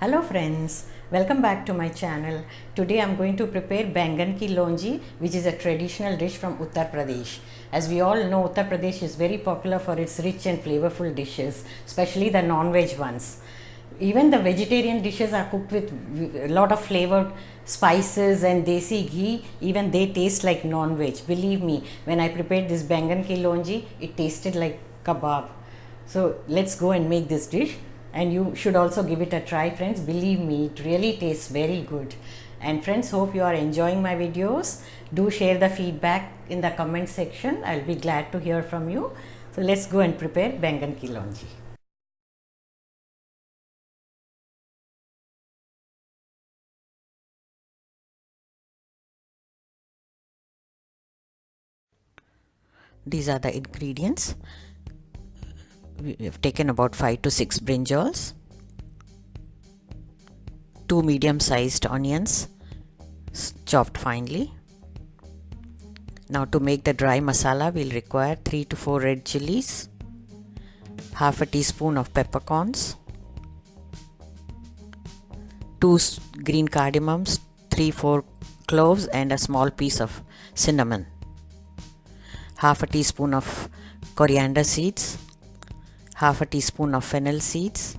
Hello friends, welcome back to my channel. Today I am going to prepare Baingan ki lonji, which is a traditional dish from Uttar Pradesh. As we all know, Uttar Pradesh is very popular for its rich and flavorful dishes, especially the non-veg ones. Even the vegetarian dishes are cooked with a lot of flavored spices and desi ghee. Even they taste like non-veg. Believe me, when I prepared this Baingan ki lonji, it tasted like kebab. So let's go and make this dish, and you should also give it a try, friends. Believe me, it really tastes very good. And friends, hope you are enjoying my videos. Do share the feedback in the comment section. I'll be glad to hear from you. So let's go and prepare Baingan ki lonji. These are the ingredients. We have taken about 5 to 6 brinjals, 2 medium-sized onions chopped finely. Now to make the dry masala, we'll require 3 to 4 red chillies, half a teaspoon of peppercorns, 2 green cardamoms, 3-4 cloves and a small piece of cinnamon, half a teaspoon of coriander seeds, half a teaspoon of fennel seeds,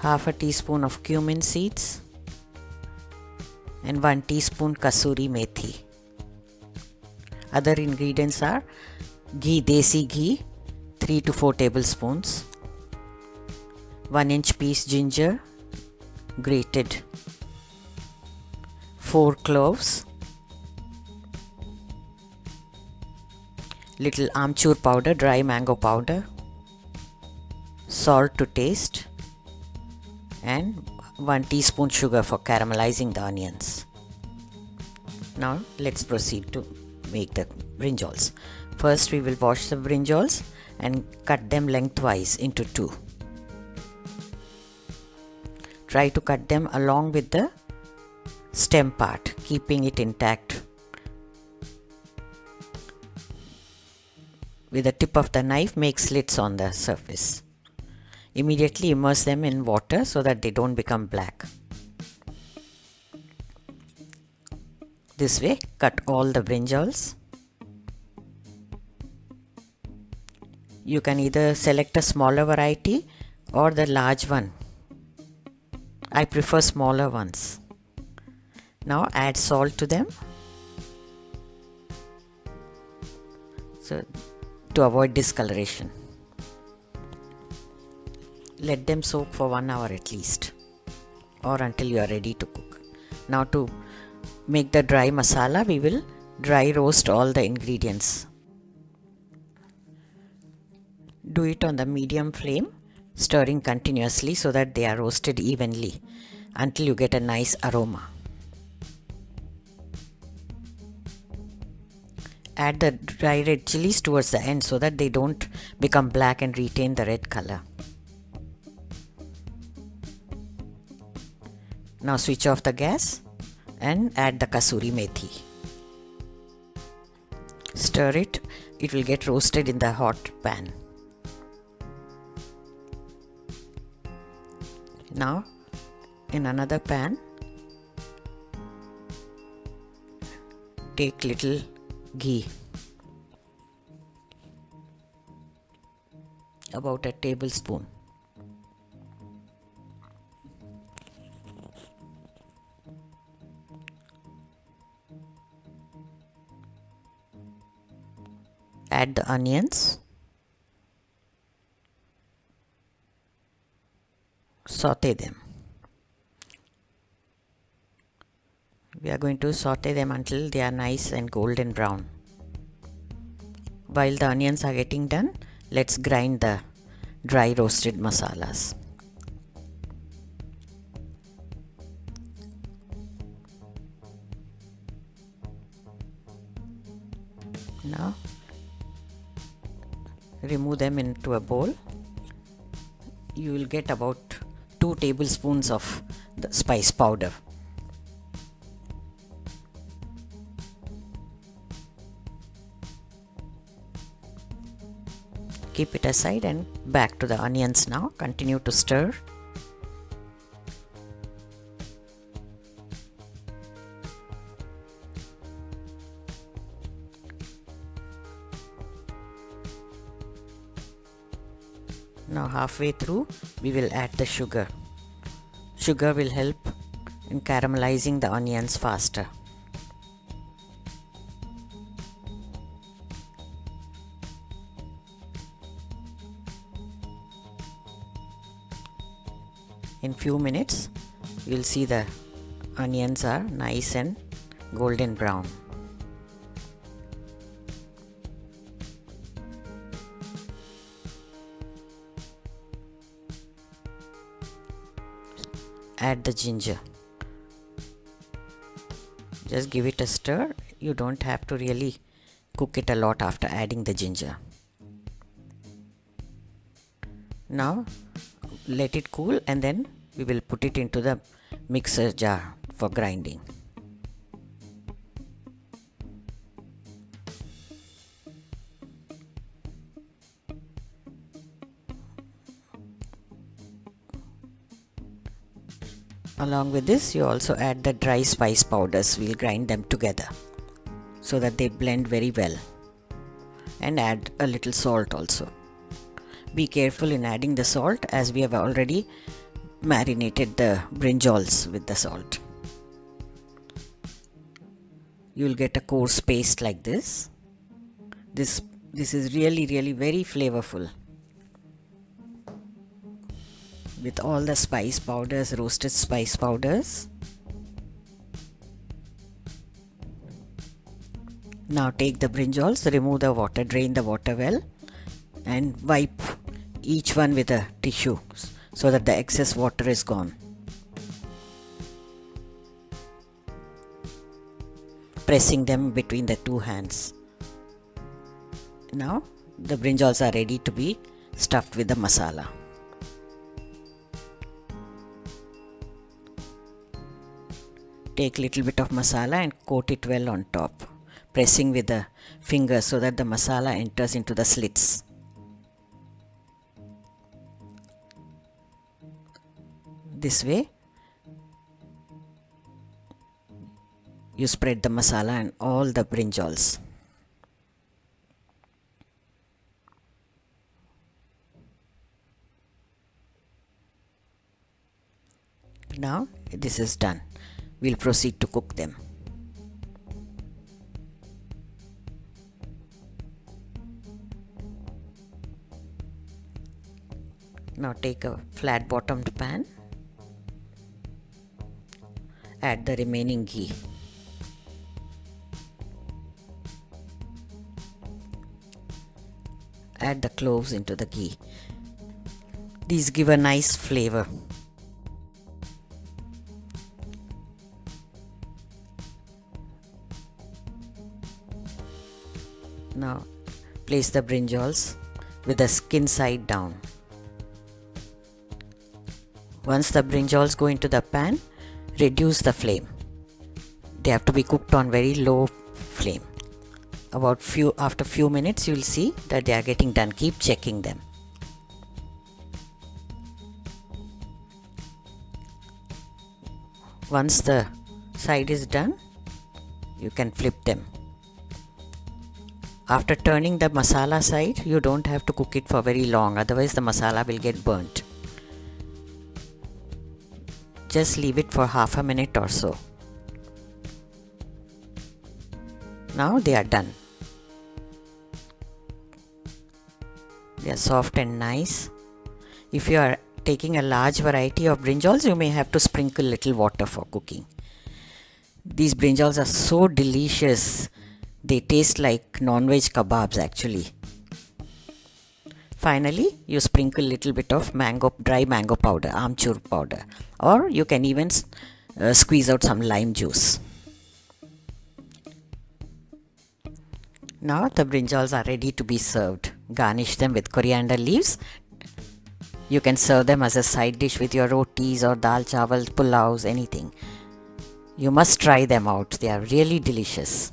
half a teaspoon of cumin seeds, and 1 teaspoon kasuri methi. Other ingredients are ghee, desi ghee, 3 to 4 tablespoons, 1-inch piece ginger, grated, 4 cloves, little Amchoor powder, dry mango powder, salt to taste, and 1 teaspoon sugar for caramelizing the onions. Now let's proceed to make the brinjals. First we will wash the brinjals and cut them lengthwise into 2. Try to cut them along with the stem part, keeping it intact. With the tip of the knife, make slits on the surface. Immediately immerse them in water so that they don't become black. This way, cut all the brinjals. You can either select a smaller variety or the large one. I prefer smaller ones. Now add salt to them, so to avoid discoloration. Let them soak for 1 hour at least, or until you are ready to cook. Now to make the dry masala, we will dry roast all the ingredients. Do it on the medium flame, stirring continuously so that they are roasted evenly until you get a nice aroma. Add the dry red chilies towards the end so that they don't become black and retain the red color. Now switch off the gas and add the kasuri methi. Stir it, it will get roasted in the hot pan. Now in another pan, take little ghee, about a tablespoon. Add the onions, saute them. We are going to saute them until they are nice and golden brown. While the onions are getting done, let's grind the dry roasted masalas. Now remove them into a bowl. You will get about 2 tablespoons of the spice powder. Keep it aside and back to the onions now. Continue to stir. Now halfway through we will add the sugar. Sugar will help in caramelizing the onions faster. In few minutes you will see the onions are nice and golden brown. Add the ginger. Just give it a stir. You don't have to really cook it a lot after adding the ginger. Now let it cool and then we will put it into the mixer jar for grinding. Along with this, you also add the dry spice powders. We'll grind them together so that they blend very well, and add a little salt also. Be careful in adding the salt as we have already marinated the brinjals with the salt. You will get a coarse paste like this. This is really very flavorful. With all the spice powders, roasted spice powders. Now take the brinjals, remove the water, drain the water well, and wipe each one with a tissue so that the excess water is gone. Pressing them between the two hands. Now the brinjals are ready to be stuffed with the masala. Take little bit of masala and coat it well on top, pressing with the finger so that the masala enters into the slits. This way you spread the masala and all the brinjals. Now this is done. We'll proceed to cook them. Now take a flat bottomed pan. Add the remaining ghee. Add the cloves into the ghee. These give a nice flavor. Now place the brinjals with the skin side down. Once the brinjals go into the pan, reduce the flame. They have to be cooked on very low flame. After few minutes you will see that they are getting done. Keep checking them. Once the side is done, you can flip them. After turning the masala side, you don't have to cook it for very long, otherwise the masala will get burnt. Just leave it for half a minute or so. Now they are done. They are soft and nice. If you are taking a large variety of brinjals, you may have to sprinkle little water for cooking. These brinjals are so delicious. They taste like non-veg kebabs actually. Finally, you sprinkle little bit of dry mango powder, Amchoor powder, or you can even squeeze out some lime juice. Now the brinjals are ready to be served. Garnish them with coriander leaves. You can serve them as a side dish with your rotis or dal chawal, pullaus, anything. You must try them out. They are really delicious.